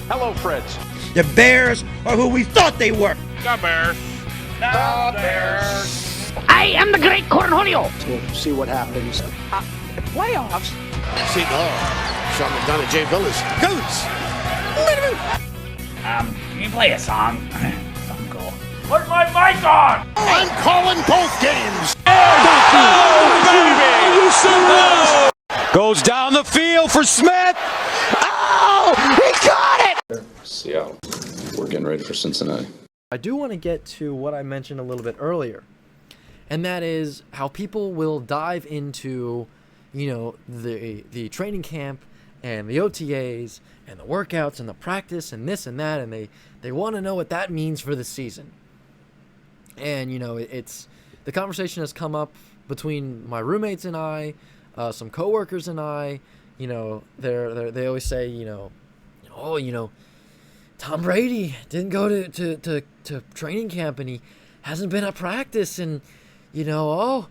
Hello, Fritz. The Bears are who we thought they were. The Bears. The Bears. I am the great Cornholio. We'll see what happens. Playoffs? See, Sean McDonough, Jay Billis. Goats! Can you play a song? Something cool. Put my mic on. I'm calling both games. Oh, baby. Goes down the field for Smith. Oh, he got it! Seattle. We're getting ready for Cincinnati. I do want to get to what I mentioned a little bit earlier, and that is how people will dive into, the training camp and the OTAs and the workouts and the practice and this and that, and they want to know what that means for the season. And it's the conversation has come up between my roommates and I, some coworkers and I. They always say, Tom Brady didn't go to training camp and he hasn't been at practice, and Daniel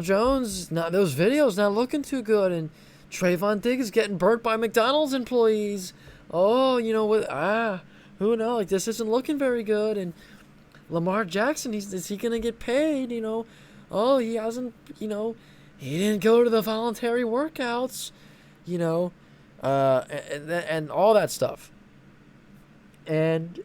Jones, those videos not looking too good, and Trayvon Diggs is getting burnt by McDonald's employees. Oh, who knows? Like, this isn't looking very good. And Lamar Jackson, is he gonna get paid? Oh, he hasn't. He didn't go to the voluntary workouts. And all that stuff. And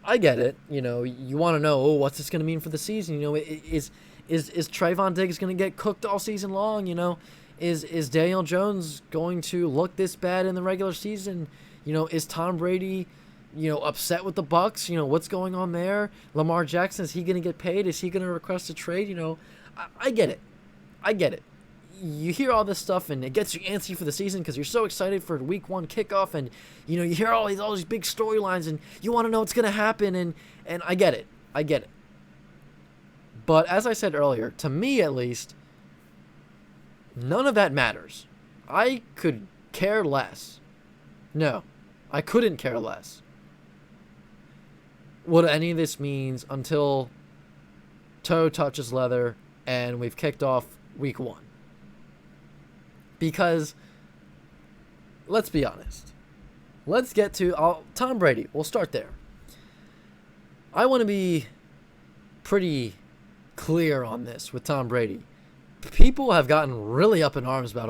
I get it. You want to know, what's this going to mean for the season? Is Trayvon Diggs going to get cooked all season long? Is Daniel Jones going to look this bad in the regular season? Is Tom Brady, upset with the Bucks? What's going on there? Lamar Jackson, is he going to get paid? Is he going to request a trade? I get it. I get it. You hear all this stuff and it gets you antsy for the season because you're so excited for week 1 kickoff, and you hear all these big storylines and you want to know what's going to happen, and I get it. But as I said earlier, to me at least, none of that matters. I could care less. No, I couldn't care less what any of this means until toe touches leather and we've kicked off week 1. Because, let's be honest. Let's get to Tom Brady. We'll start there. I want to be pretty clear on this with Tom Brady. People have gotten really up in arms about,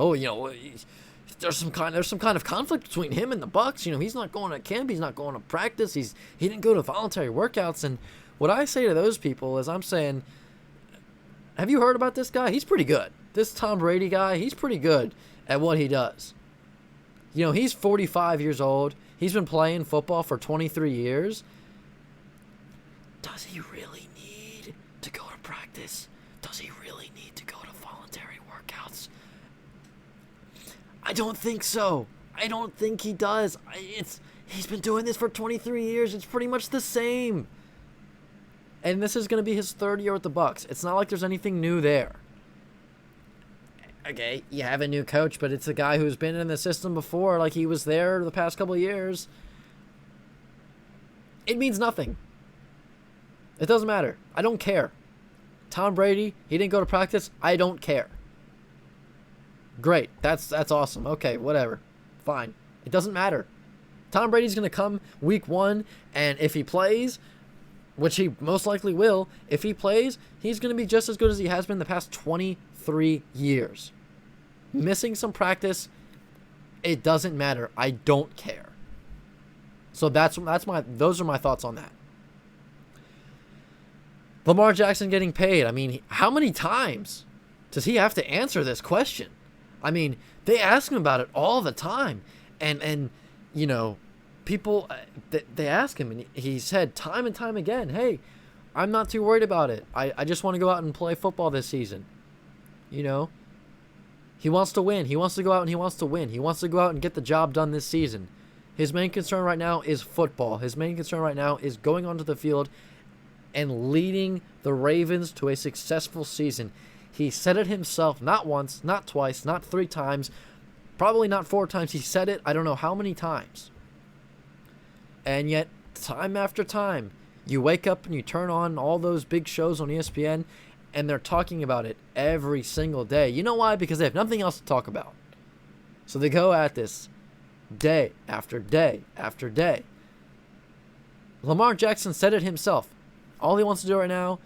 there's some kind of conflict between him and the Bucks. He's not going to camp. He's not going to practice. He didn't go to voluntary workouts. And what I say to those people is, I'm saying, have you heard about this guy? He's pretty good. This Tom Brady guy, he's pretty good at what he does. He's 45 years old. He's been playing football for 23 years. Does he really need to go to practice? Does he really need to go to voluntary workouts? I don't think so. I don't think he does. He's been doing this for 23 years. It's pretty much the same. And this is going to be his 3rd year with the Bucks. It's not like there's anything new there. Okay, you have a new coach, but it's a guy who's been in the system before, like he was there the past couple of years. It means nothing. It doesn't matter. I don't care. Tom Brady, he didn't go to practice. I don't care. Great. That's awesome. Okay, whatever. Fine. It doesn't matter. Tom Brady's going to come week 1, and if he plays, which he most likely will, if he plays, he's going to be just as good as he has been the past 23 years. Missing some practice, it doesn't matter. I don't care. So those are my thoughts on that. Lamar Jackson getting paid. I mean, how many times does he have to answer this question? I mean, they ask him about it all the time. And people, they ask him, and he said time and time again, hey, I'm not too worried about it. I just want to go out and play football this season. He wants to win. He wants to go out and he wants to win. He wants to go out and get the job done this season. His main concern right now is football. His main concern right now is going onto the field and leading the Ravens to a successful season. He said it himself, not once, not twice, not 3 times, probably not 4 times. He said it, I don't know how many times. And yet, time after time, you wake up and you turn on all those big shows on ESPN, and they're talking about it every single day. You know why? Because they have nothing else to talk about. So they go at this day after day after day. Lamar Jackson said it himself. All he wants to do right now,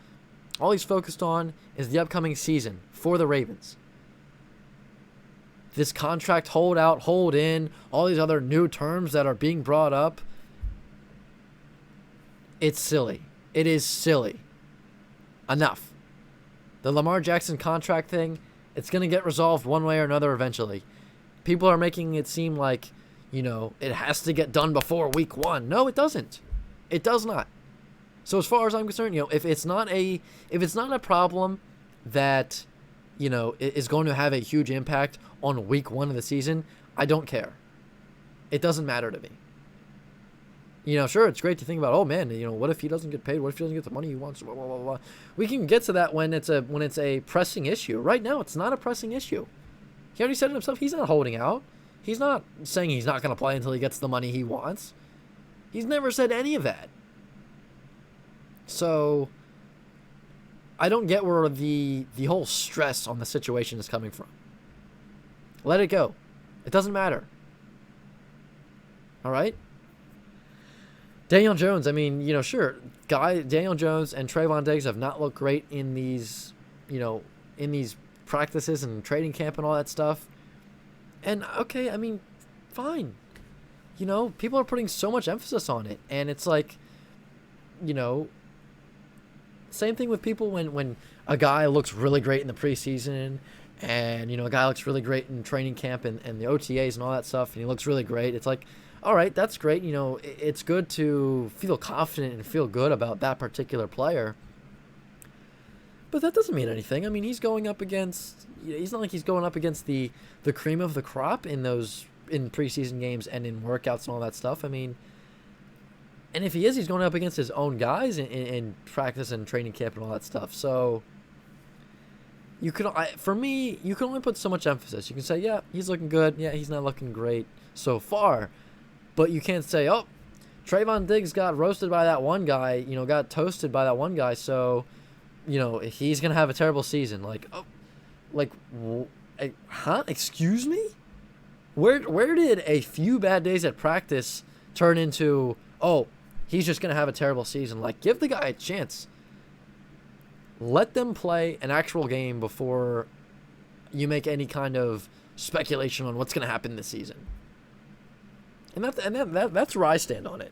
all he's focused on is the upcoming season for the Ravens. This contract hold out, hold in, all these other new terms that are being brought up, it's silly. It is silly. Enough. The Lamar Jackson contract thing, it's going to get resolved one way or another eventually. People are making it seem like, it has to get done before week 1. No, it doesn't. It does not. So as far as I'm concerned, if it's not a problem that, is going to have a huge impact on week 1 of the season, I don't care. It doesn't matter to me. Sure, it's great to think about, oh man, what if he doesn't get paid? What if he doesn't get the money he wants? Blah, blah, blah, blah. We can get to that when it's a pressing issue. Right now, it's not a pressing issue. He already said it himself. He's not holding out. He's not saying he's not going to play until he gets the money he wants. He's never said any of that. So I don't get where the whole stress on the situation is coming from. Let it go. It doesn't matter. All right? Daniel Jones, sure, Daniel Jones and Trayvon Diggs have not looked great in these, in these practices and training camp and all that stuff. And, okay, fine. People are putting so much emphasis on it. And it's like, same thing with people when a guy looks really great in the preseason and, a guy looks really great in training camp and the OTAs and all that stuff, and he looks really great. It's like, all right, that's great. It's good to feel confident and feel good about that particular player. But that doesn't mean anything. He's going up against, he's not like he's going up against the cream of the crop in preseason games and in workouts and all that stuff. And if he is, he's going up against his own guys in practice and training camp and all that stuff. So for me, you can only put so much emphasis. You can say, yeah, he's looking good. Yeah, he's not looking great so far. But you can't say, oh, Trayvon Diggs got roasted by that one guy, got toasted by that one guy, so, he's going to have a terrible season. Huh? Excuse me? Where did a few bad days at practice turn into, oh, he's just going to have a terrible season? Give the guy a chance. Let them play an actual game before you make any kind of speculation on what's going to happen this season. And that's where I stand on it.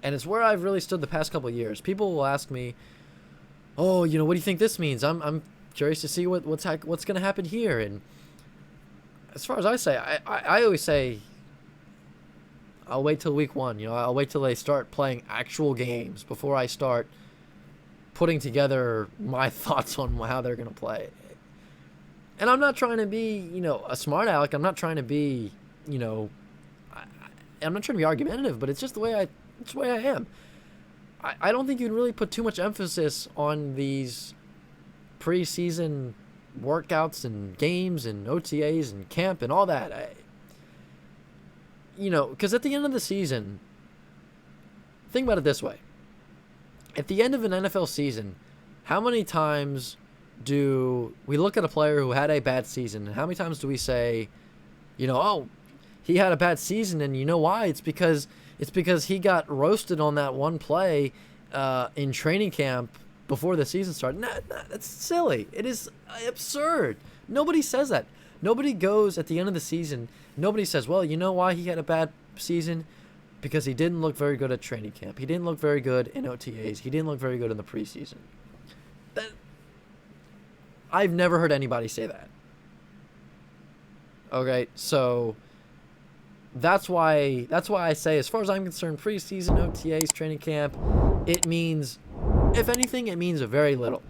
And it's where I've really stood the past couple of years. People will ask me, oh, what do you think this means? I'm curious to see what's going to happen here. And as far as I say, I always say, I'll wait till week 1. I'll wait till they start playing actual games before I start putting together my thoughts on how they're going to play. And I'm not trying to be, a smart aleck. I'm not trying to be, I'm not trying to be argumentative, but it's just the way I am. I don't think you can really put too much emphasis on these preseason workouts and games and OTAs and camp and all that. Because at the end of the season, think about it this way. At the end of an NFL season, how many times do we look at a player who had a bad season, and how many times do we say, oh, he had a bad season, and you know why? It's because he got roasted on that one play in training camp before the season started. Nah, that's silly. It is absurd. Nobody says that. Nobody goes at the end of the season. Nobody says, well, you know why he had a bad season? Because he didn't look very good at training camp. He didn't look very good in OTAs. He didn't look very good in the preseason. I've never heard anybody say that. Okay, so that's why I say, as far as I'm concerned, preseason, OTAs, training camp, it means, if anything, it means very little.